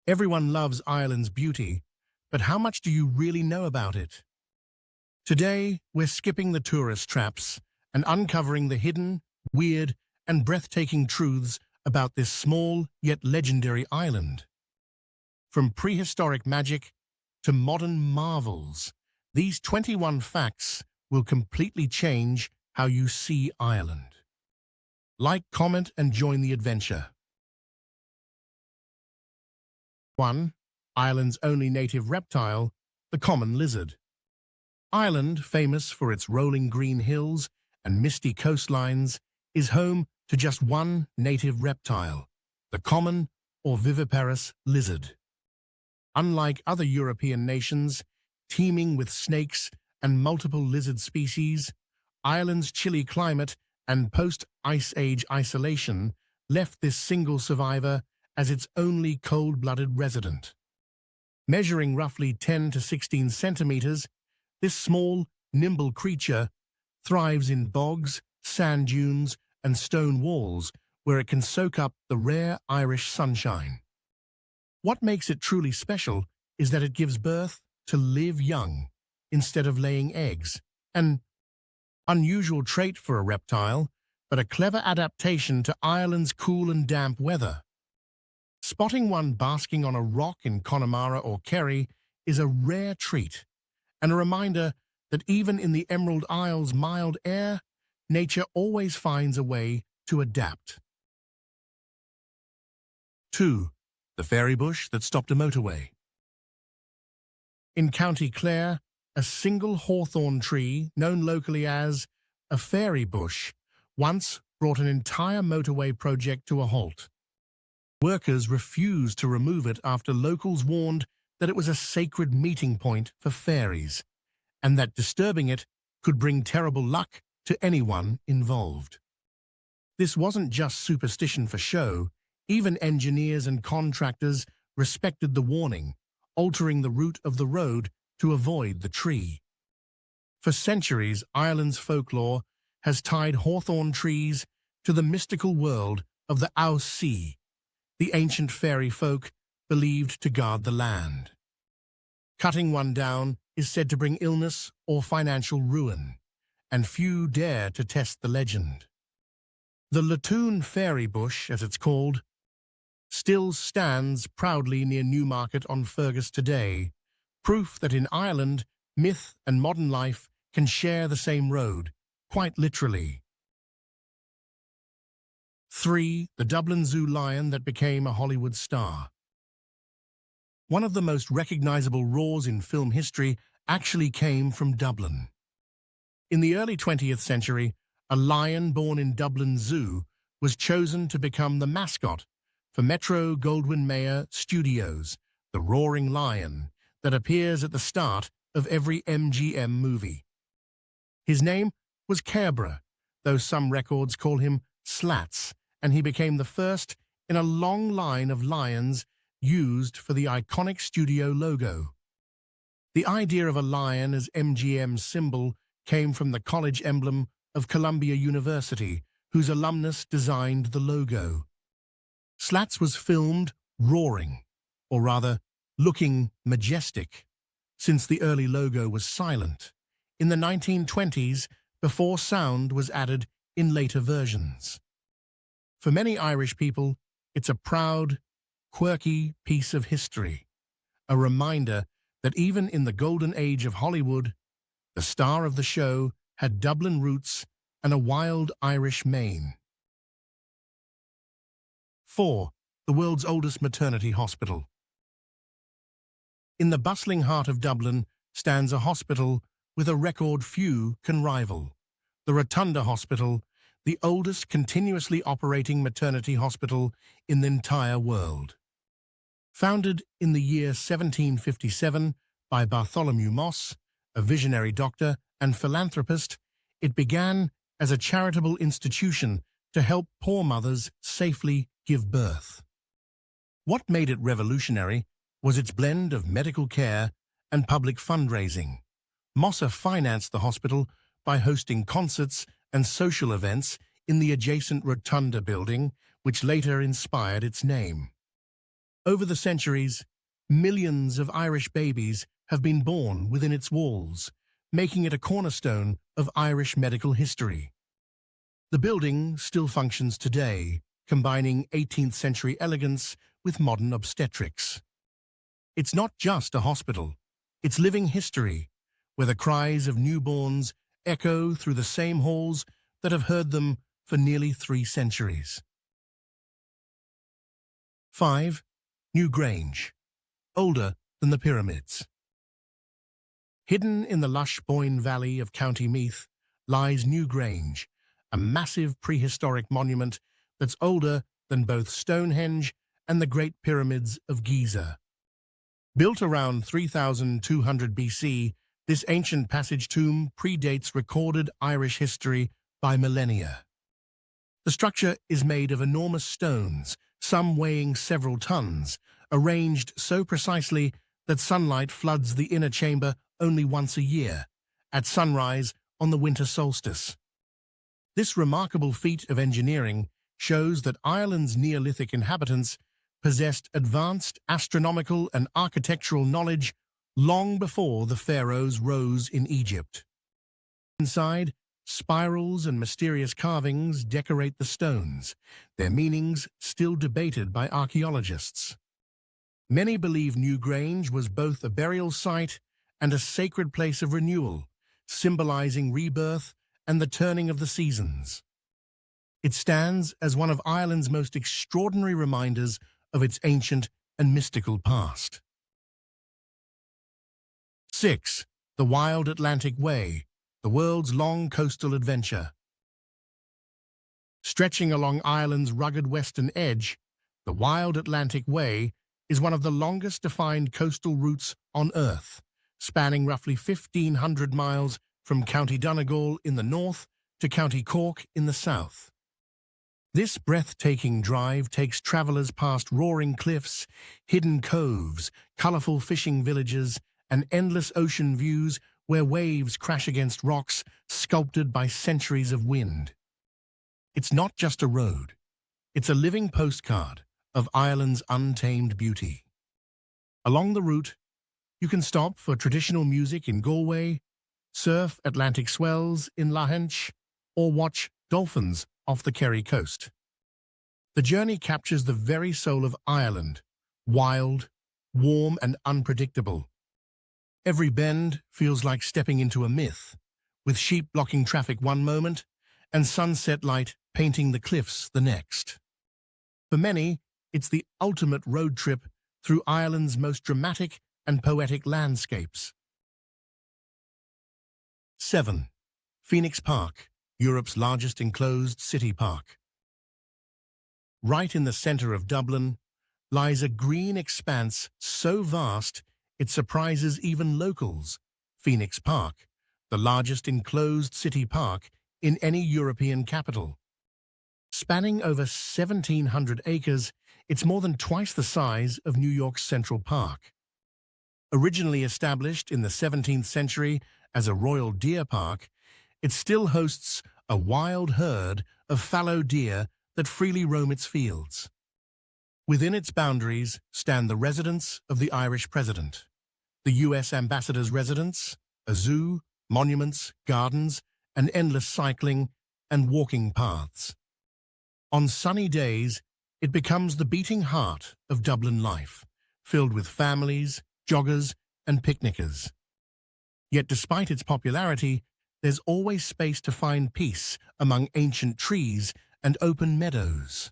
Everyone loves Ireland's beauty, but how much do you really know about it? Today, we're skipping the tourist traps and uncovering the hidden, weird, and breathtaking truths about this small yet legendary island. From prehistoric magic to modern marvels, these 21 facts will completely change how you see Ireland. Like, comment, and join the adventure. 1. Ireland's only native reptile, the common lizard. Ireland, famous for its rolling green hills and misty coastlines, is home to just one native reptile, the common or viviparous lizard. Unlike other European nations, teeming with snakes and multiple lizard species, Ireland's chilly climate and post-Ice Age isolation left this single survivor as its only cold-blooded resident. Measuring roughly 10 to 16 centimeters, this small, nimble creature thrives in bogs, sand dunes, and stone walls where it can soak up the rare Irish sunshine. What makes it truly special is that it gives birth to live young instead of laying eggs, an unusual trait for a reptile, but a clever adaptation to Ireland's cool and damp weather. Spotting one basking on a rock in Connemara or Kerry is a rare treat, and a reminder that even in the Emerald Isle's mild air, nature always finds a way to adapt. 2. The fairy bush that stopped a motorway. In County Clare, a single hawthorn tree, known locally as a fairy bush, once brought an entire motorway project to a halt. Workers refused to remove it after locals warned that it was a sacred meeting point for fairies, and that disturbing it could bring terrible luck to anyone involved. This wasn't just superstition for show. Even engineers and contractors respected the warning, altering the route of the road to avoid the tree. For centuries, Ireland's folklore has tied hawthorn trees to the mystical world of the Ouse Sea, the ancient fairy folk believed to guard the land. Cutting one down is said to bring illness or financial ruin, and few dare to test the legend. The Latoon Fairy Bush, as it's called, still stands proudly near Newmarket on Fergus today, proof that in Ireland, myth and modern life can share the same road, quite literally. 3. The Dublin Zoo lion that became a Hollywood star. One of the most recognizable roars in film history actually came from Dublin. In the early 20th century, a lion born in Dublin Zoo was chosen to become the mascot for Metro-Goldwyn-Mayer Studios, the roaring lion that appears at the start of every MGM movie. His name was Cabra, though some records call him Slats, and he became the first in a long line of lions used for the iconic studio logo. The idea of a lion as MGM's symbol came from the college emblem of Columbia University, whose alumnus designed the logo. Slats was filmed roaring, or rather, looking majestic, since the early logo was silent, in the 1920s before sound was added in later versions. For many Irish people, it's a proud, quirky piece of history, a reminder that even in the golden age of Hollywood, the star of the show had Dublin roots and a wild Irish mane. 4. The world's oldest maternity hospital. In the bustling heart of Dublin stands a hospital with a record few can rival. The Rotunda Hospital, the oldest continuously operating maternity hospital in the entire world. Founded in the year 1757 by Bartholomew Moss, a visionary doctor and philanthropist, it began as a charitable institution to help poor mothers safely give birth. What made it revolutionary was its blend of medical care and public fundraising. Mossa financed the hospital by hosting concerts and social events in the adjacent Rotunda building, which later inspired its name. Over the centuries, millions of Irish babies have been born within its walls, making it a cornerstone of Irish medical history. The building still functions today, combining 18th century elegance with modern obstetrics. It's not just a hospital, it's living history, where the cries of newborns echo through the same halls that have heard them for nearly 3 centuries. 5. Newgrange, older than the pyramids. Hidden in the lush Boyne Valley of County Meath lies Newgrange, a massive prehistoric monument that's older than both Stonehenge and the Great Pyramids of Giza. Built around 3200 BC, this ancient passage tomb predates recorded Irish history by millennia. The structure is made of enormous stones, some weighing several tons, arranged so precisely that sunlight floods the inner chamber only once a year, at sunrise on the winter solstice. This remarkable feat of engineering shows that Ireland's Neolithic inhabitants possessed advanced astronomical and architectural knowledge long before the pharaohs rose in Egypt. Inside, spirals and mysterious carvings decorate the stones, their meanings still debated by archaeologists. Many believe Newgrange was both a burial site and a sacred place of renewal, symbolizing rebirth and the turning of the seasons. It stands as one of Ireland's most extraordinary reminders of its ancient and mystical past. 6. The Wild Atlantic Way, the world's long coastal adventure. Stretching along Ireland's rugged western edge, the Wild Atlantic Way is one of the longest defined coastal routes on Earth, spanning roughly 1,500 miles from County Donegal in the north to County Cork in the south. This breathtaking drive takes travelers past roaring cliffs, hidden coves, colorful fishing villages, and endless ocean views where waves crash against rocks sculpted by centuries of wind. It's not just a road, it's a living postcard of Ireland's untamed beauty. Along the route, you can stop for traditional music in Galway, surf Atlantic swells in Lahinch, or watch dolphins off the Kerry coast. The journey captures the very soul of Ireland, wild, warm, and unpredictable. Every bend feels like stepping into a myth, with sheep blocking traffic one moment and sunset light painting the cliffs the next. For many, it's the ultimate road trip through Ireland's most dramatic and poetic landscapes. 7. Phoenix Park, Europe's largest enclosed city park. Right in the centre of Dublin lies a green expanse so vast it surprises even locals, Phoenix Park, the largest enclosed city park in any European capital. Spanning over 1,700 acres, it's more than twice the size of New York's Central Park. Originally established in the 17th century as a royal deer park, it still hosts a wild herd of fallow deer that freely roam its fields. Within its boundaries stand the residence of the Irish president, the U.S. ambassador's residence, a zoo, monuments, gardens, and endless cycling and walking paths. On sunny days, it becomes the beating heart of Dublin life, filled with families, joggers, and picnickers. Yet despite its popularity, there's always space to find peace among ancient trees and open meadows.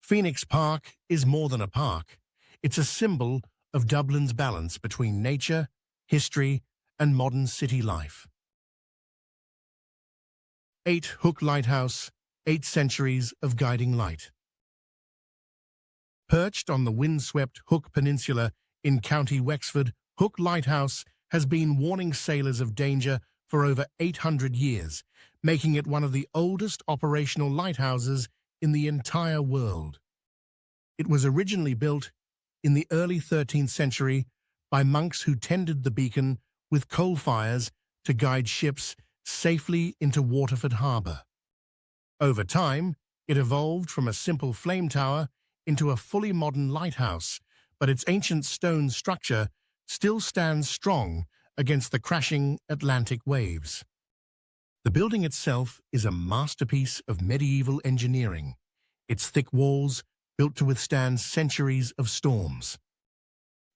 Phoenix Park is more than a park. It's a symbol of Dublin's balance between nature, history, and modern city life. 8. Hook Lighthouse, 8 centuries of guiding light. Perched on the windswept Hook Peninsula in County Wexford, Hook Lighthouse has been warning sailors of danger for over 800 years, making it one of the oldest operational lighthouses in the entire world. It was originally built in the early 13th century by monks who tended the beacon with coal fires to guide ships safely into Waterford Harbour. Over time, it evolved from a simple flame tower into a fully modern lighthouse, but its ancient stone structure still stands strong against the crashing Atlantic waves. The building itself is a masterpiece of medieval engineering, its thick walls built to withstand centuries of storms.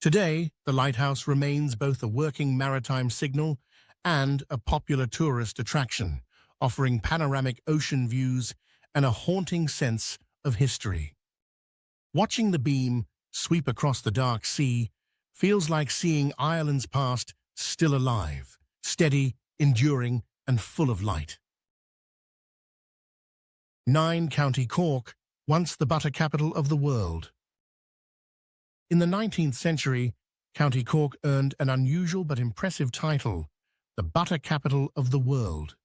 Today, the lighthouse remains both a working maritime signal and a popular tourist attraction, offering panoramic ocean views and a haunting sense of history. Watching the beam sweep across the dark sea feels like seeing Ireland's past still alive, steady, enduring, and full of light. 9. County Cork, once the butter capital of the world. In the 19th century, County Cork earned an unusual but impressive title, the butter capital of the world.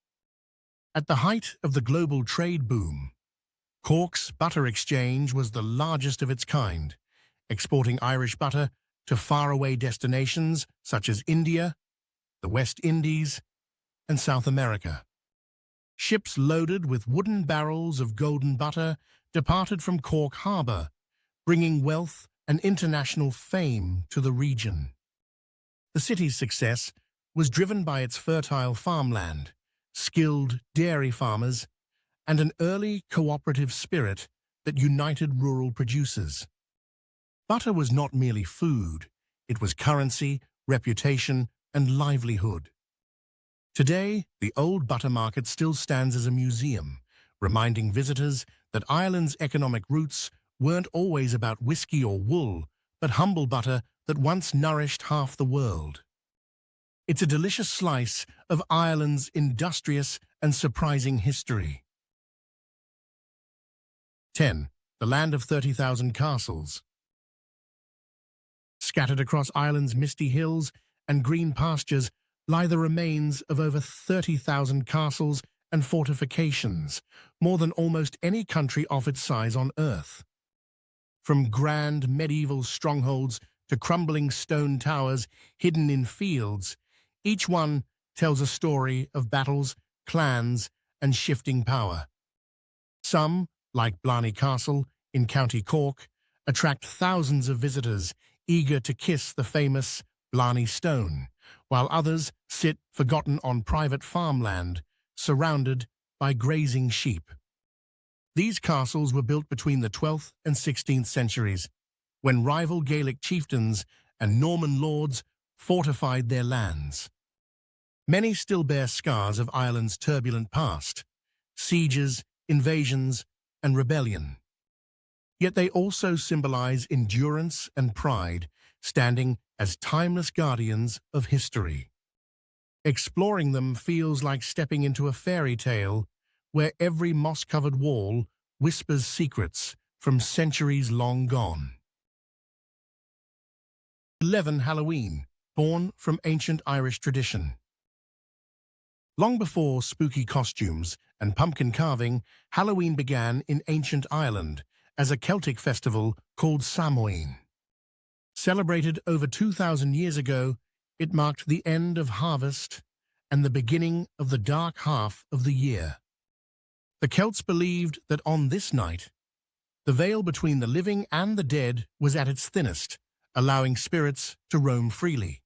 At the height of the global trade boom, Cork's butter exchange was the largest of its kind, exporting Irish butter to faraway destinations such as India, the West Indies, and South America. Ships loaded with wooden barrels of golden butter departed from Cork Harbour, bringing wealth and international fame to the region. The city's success was driven by its fertile farmland, skilled dairy farmers, and an early cooperative spirit that united rural producers. Butter was not merely food, it was currency, reputation, and livelihood. Today, the old butter market still stands as a museum, reminding visitors that Ireland's economic roots weren't always about whiskey or wool, but humble butter that once nourished half the world. It's a delicious slice of Ireland's industrious and surprising history. 10. The land of 30,000 castles. Scattered across Ireland's misty hills and green pastures lie the remains of over 30,000 castles and fortifications, more than almost any country of its size on Earth. From grand medieval strongholds to crumbling stone towers hidden in fields, each one tells a story of battles, clans, and shifting power. Some, like Blarney Castle in County Cork, attract thousands of visitors eager to kiss the famous Blarney Stone, while others sit forgotten on private farmland, surrounded by grazing sheep. These castles were built between the 12th and 16th centuries, when rival Gaelic chieftains and Norman lords fortified their lands. Many still bear scars of Ireland's turbulent past, sieges, invasions, and rebellion. Yet they also symbolize endurance and pride, standing as timeless guardians of history. Exploring them feels like stepping into a fairy tale where every moss-covered wall whispers secrets from centuries long gone. 11. Halloween, born from ancient Irish tradition. Long before spooky costumes and pumpkin carving, Halloween began in ancient Ireland as a Celtic festival called Samhain. Celebrated over 2,000 years ago, it marked the end of harvest and the beginning of the dark half of the year. The Celts believed that on this night, the veil between the living and the dead was at its thinnest, allowing spirits to roam freely.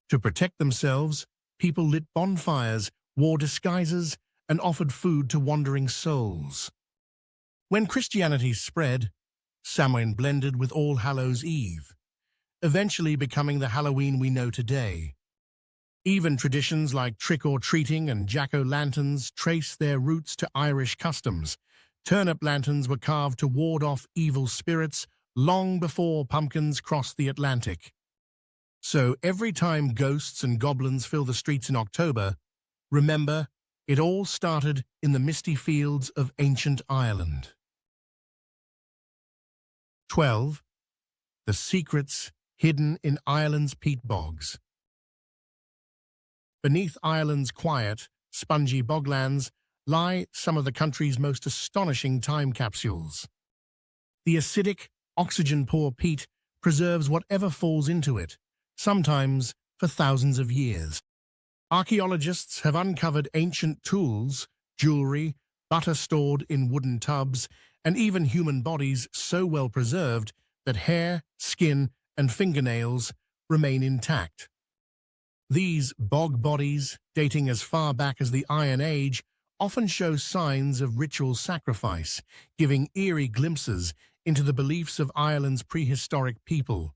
To protect themselves, people lit bonfires, wore disguises, and offered food to wandering souls. When Christianity spread, Samhain blended with All Hallows' Eve, eventually becoming the Halloween we know today. Even traditions like trick-or-treating and jack-o'-lanterns trace their roots to Irish customs. Turnip lanterns were carved to ward off evil spirits long before pumpkins crossed the Atlantic. So every time ghosts and goblins fill the streets in October, remember, it all started in the misty fields of ancient Ireland. 12. The secrets hidden in Ireland's peat bogs. Beneath Ireland's quiet, spongy boglands lie some of the country's most astonishing time capsules. The acidic, oxygen-poor peat preserves whatever falls into it, sometimes for thousands of years. Archaeologists have uncovered ancient tools, jewelry, butter stored in wooden tubs, and even human bodies so well preserved that hair, skin, and fingernails remain intact. These bog bodies, dating as far back as the Iron Age, often show signs of ritual sacrifice, giving eerie glimpses into the beliefs of Ireland's prehistoric people.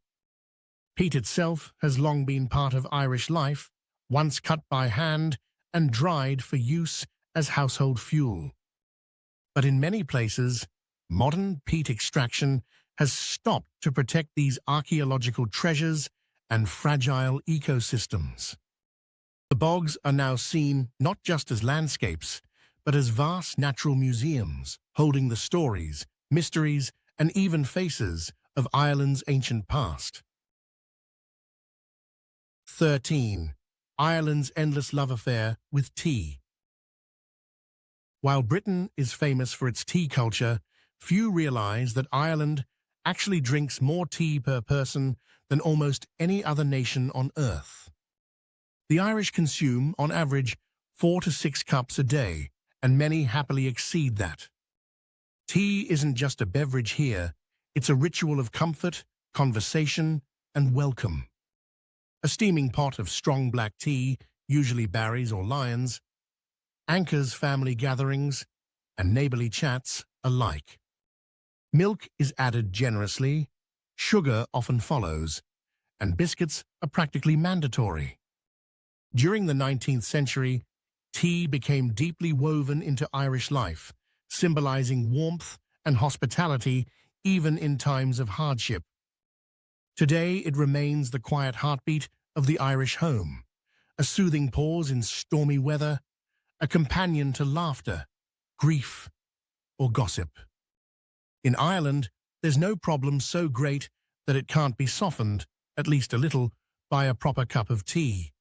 Peat itself has long been part of Irish life, once cut by hand and dried for use as household fuel. But in many places, modern peat extraction has stopped to protect these archaeological treasures and fragile ecosystems. The bogs are now seen not just as landscapes, but as vast natural museums holding the stories, mysteries, and even faces of Ireland's ancient past. 13. Ireland's endless love affair with tea. While Britain is famous for its tea culture, few realize that Ireland actually drinks more tea per person than almost any other nation on Earth. The Irish consume, on average, 4 to 6 cups a day, and many happily exceed that. Tea isn't just a beverage here, it's a ritual of comfort, conversation, and welcome. A steaming pot of strong black tea, usually Barry's or Lyons, anchors family gatherings and neighborly chats alike. Milk is added generously, sugar often follows, and biscuits are practically mandatory. During the 19th century, tea became deeply woven into Irish life, symbolizing warmth and hospitality even in times of hardship. Today, it remains the quiet heartbeat of the Irish home, a soothing pause in stormy weather, a companion to laughter, grief, or gossip. In Ireland, there's no problem so great that it can't be softened, at least a little, by a proper cup of tea.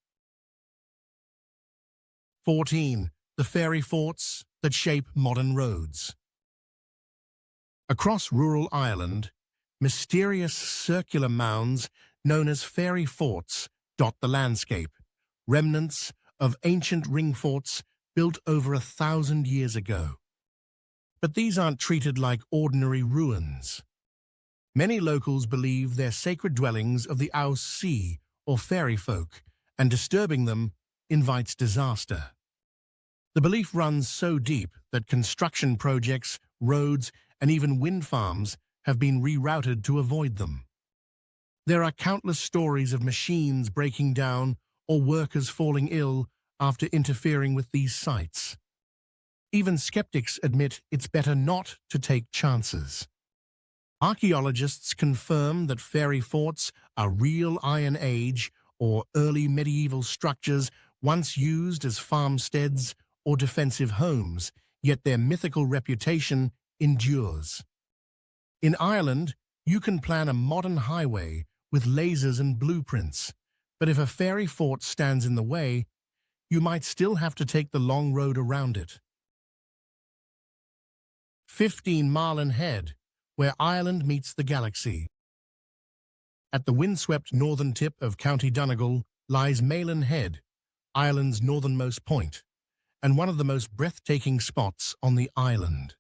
14. The fairy forts that shape modern roads. Across rural Ireland, mysterious circular mounds known as fairy forts dot the landscape, remnants of ancient ring forts built over 1,000 years ago. But these aren't treated like ordinary ruins. Many locals believe they're sacred dwellings of the Ouse Sea or fairy folk, and disturbing them invites disaster. The belief runs so deep that construction projects, roads, and even wind farms have been rerouted to avoid them. There are countless stories of machines breaking down or workers falling ill after interfering with these sites. Even skeptics admit it's better not to take chances. Archaeologists confirm that fairy forts are real Iron Age or early medieval structures once used as farmsteads or defensive homes, yet their mythical reputation endures. In Ireland, you can plan a modern highway with lasers and blueprints, but if a fairy fort stands in the way, you might still have to take the long road around it. 15. Marlin Head, where Ireland meets the galaxy. At the windswept northern tip of County Donegal lies Malin Head, Ireland's northernmost point, and one of the most breathtaking spots on the island.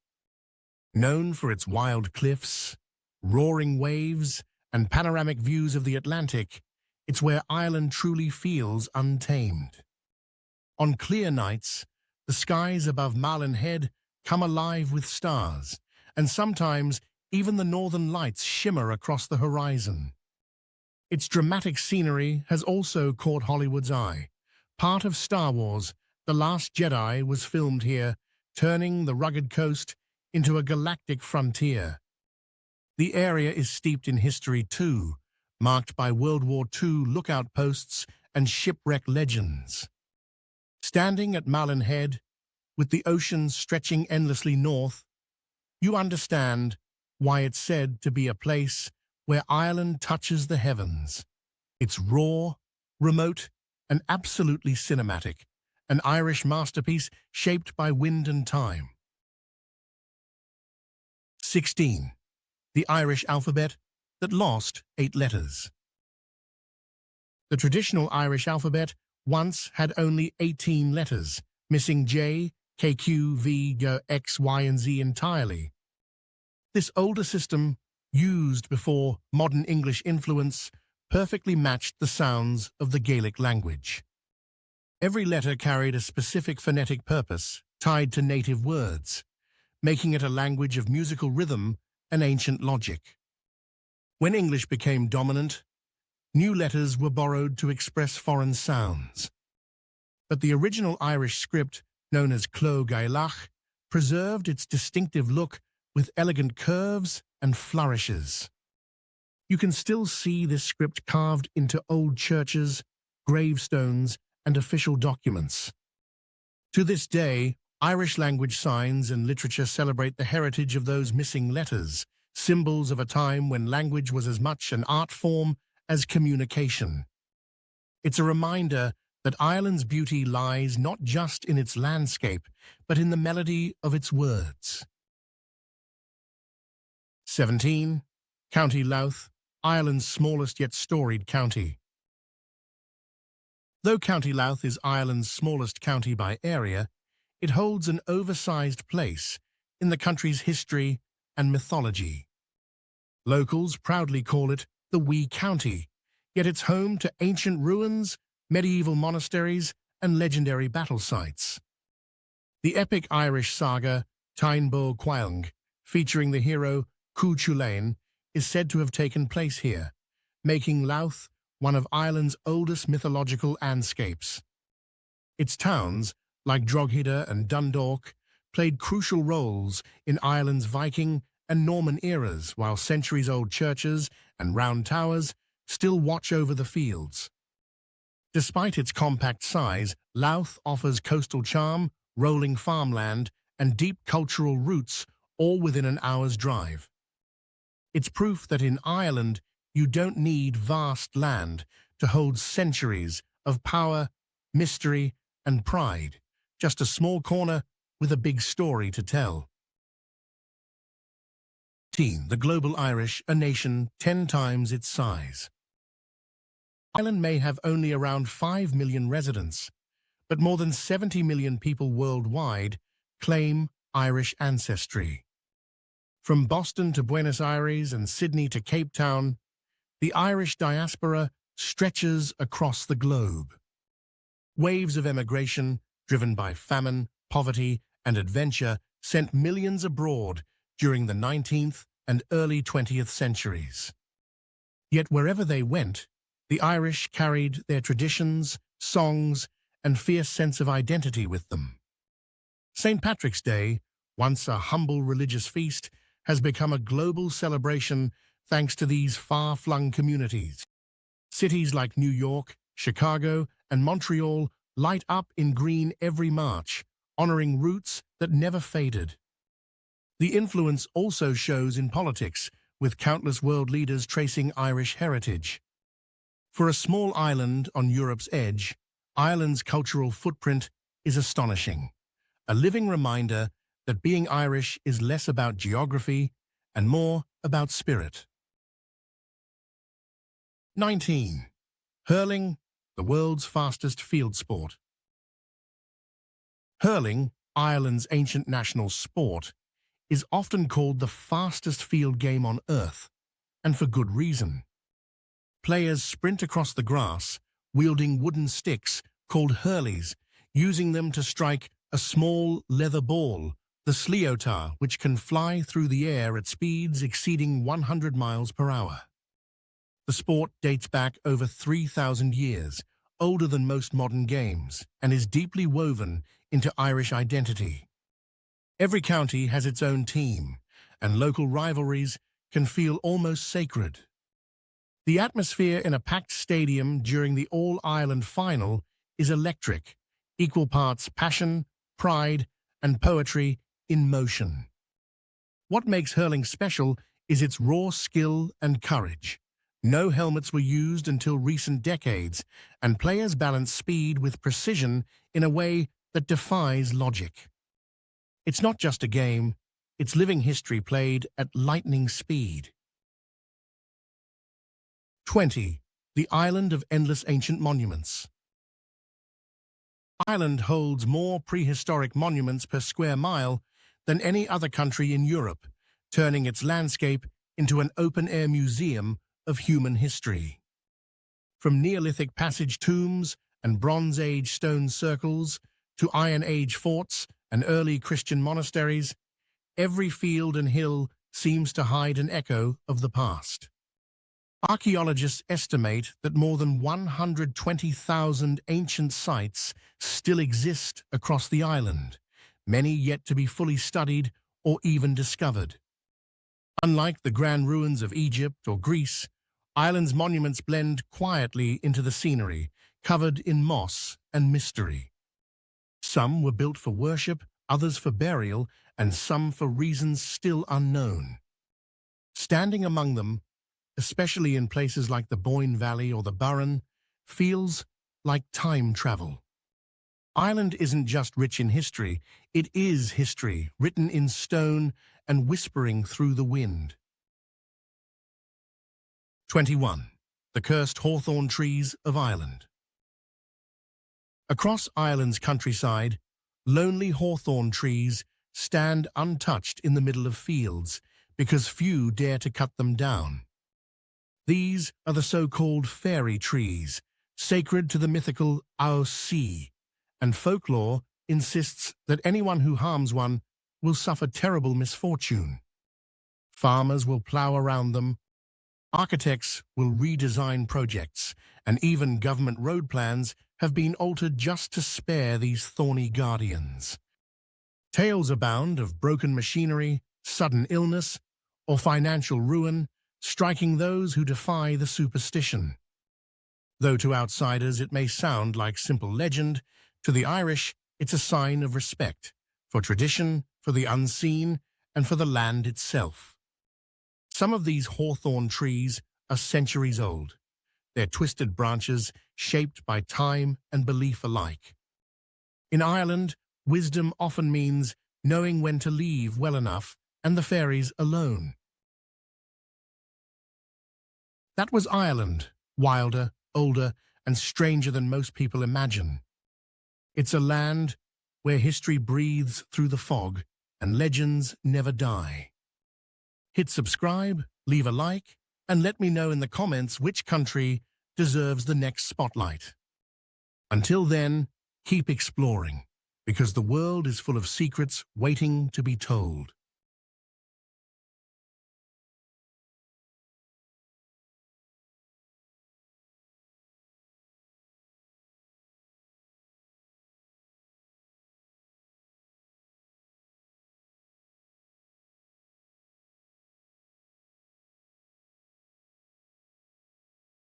Known for its wild cliffs, roaring waves, and panoramic views of the Atlantic, it's where Ireland truly feels untamed. On clear nights, the skies above Malin Head come alive with stars, and sometimes even the northern lights shimmer across the horizon. Its dramatic scenery has also caught Hollywood's eye. Part of Star Wars, The Last Jedi was filmed here, turning the rugged coast into a galactic frontier. The area is steeped in history too, marked by World War II lookout posts and shipwreck legends. Standing at Malin Head, with the ocean stretching endlessly north, you understand why it's said to be a place where Ireland touches the heavens. It's raw, remote, and absolutely cinematic, an Irish masterpiece shaped by wind and time. 16. The Irish alphabet that lost 8 letters. The traditional Irish alphabet once had only 18 letters, missing J, K, Q, V, G, X, Y, and Z entirely. This older system, used before modern English influence, perfectly matched the sounds of the Gaelic language. Every letter carried a specific phonetic purpose tied to native words, making it a language of musical rhythm and ancient logic. When English became dominant, new letters were borrowed to express foreign sounds. But the original Irish script, known as Clo Gaelach, preserved its distinctive look with elegant curves and flourishes. You can still see this script carved into old churches, gravestones, and official documents. To this day, Irish language signs and literature celebrate the heritage of those missing letters, symbols of a time when language was as much an art form as communication. It's a reminder that Ireland's beauty lies not just in its landscape, but in the melody of its words. 17. County Louth, Ireland's smallest yet storied county. Though County Louth is Ireland's smallest county by area, it holds an oversized place in the country's history and mythology. Locals proudly call it the Wee County, yet it's home to ancient ruins, medieval monasteries, and legendary battle sites. The epic Irish saga Táin Bó Cúailnge, featuring the hero Cú Chulainn, is said to have taken place here, making Louth one of Ireland's oldest mythological landscapes. Its towns, like Drogheda and Dundalk, played crucial roles in Ireland's Viking and Norman eras, while centuries-old churches and round towers still watch over the fields. Despite its compact size, Louth offers coastal charm, rolling farmland, and deep cultural roots, all within an hour's drive. It's proof that in Ireland, you don't need vast land to hold centuries of power, mystery, and pride, just a small corner with a big story to tell. The global Irish, a nation 10 times its size. Ireland may have only around 5 million residents, but more than 70 million people worldwide claim Irish ancestry. From Boston to Buenos Aires and Sydney to Cape Town, the Irish diaspora stretches across the globe. Waves of emigration, driven by famine, poverty, and adventure, sent millions abroad during the 19th and early 20th centuries. Yet wherever they went, the Irish carried their traditions, songs, and fierce sense of identity with them. St. Patrick's Day, once a humble religious feast, has become a global celebration thanks to these far-flung communities. Cities like New York, Chicago, and Montreal light up in green every March, honoring roots that never faded. The influence also shows in politics, with countless world leaders tracing Irish heritage. For a small island on Europe's edge, Ireland's cultural footprint is astonishing, a living reminder that being Irish is less about geography and more about spirit. 19. Hurling, the world's fastest field sport. Hurling, Ireland's ancient national sport, is often called the fastest field game on Earth, and for good reason. Players sprint across the grass, wielding wooden sticks called hurleys, using them to strike a small leather ball, the sliotah, which can fly through the air at speeds exceeding 100 miles per hour. The sport dates back over 3,000 years, older than most modern games, and is deeply woven into Irish identity. Every county has its own team, and local rivalries can feel almost sacred. The atmosphere in a packed stadium during the All-Ireland final is electric, equal parts passion, pride, and poetry in motion. What makes hurling special is its raw skill and courage. No helmets were used until recent decades, and players balance speed with precision in a way that defies logic. It's not just a game, it's living history played at lightning speed. 20. The Island of Endless Ancient Monuments. Ireland holds more prehistoric monuments per square mile than any other country in Europe, turning its landscape into an open-air museum of human history. From Neolithic passage tombs and Bronze Age stone circles to Iron Age forts and early Christian monasteries, every field and hill seems to hide an echo of the past. Archaeologists estimate that more than 120,000 ancient sites still exist across the island, many yet to be fully studied or even discovered. Unlike the grand ruins of Egypt or Greece, Ireland's monuments blend quietly into the scenery, covered in moss and mystery. Some were built for worship, others for burial, and some for reasons still unknown. Standing among them, especially in places like the Boyne Valley or the Burren, feels like time travel. Ireland isn't just rich in history, it is history, written in stone and whispering through the wind. 21. The Cursed Hawthorn Trees of Ireland. Across Ireland's countryside, lonely hawthorn trees stand untouched in the middle of fields because few dare to cut them down. These are the so-called fairy trees, sacred to the mythical Ao Sea, and folklore insists that anyone who harms one will suffer terrible misfortune. Farmers will plough around them, architects will redesign projects, and even government road plans have been altered just to spare these thorny guardians. Tales abound of broken machinery, sudden illness, or financial ruin, striking those who defy the superstition. Though to outsiders it may sound like simple legend, to the Irish it's a sign of respect for tradition, for the unseen, and for the land itself. Some of these hawthorn trees are centuries old, their twisted branches shaped by time and belief alike. In Ireland, wisdom often means knowing when to leave well enough and the fairies alone. That was Ireland, wilder, older, and stranger than most people imagine. It's a land where history breathes through the fog and legends never die. Hit subscribe, leave a like, and let me know in the comments which country deserves the next spotlight. Until then, keep exploring, because the world is full of secrets waiting to be told.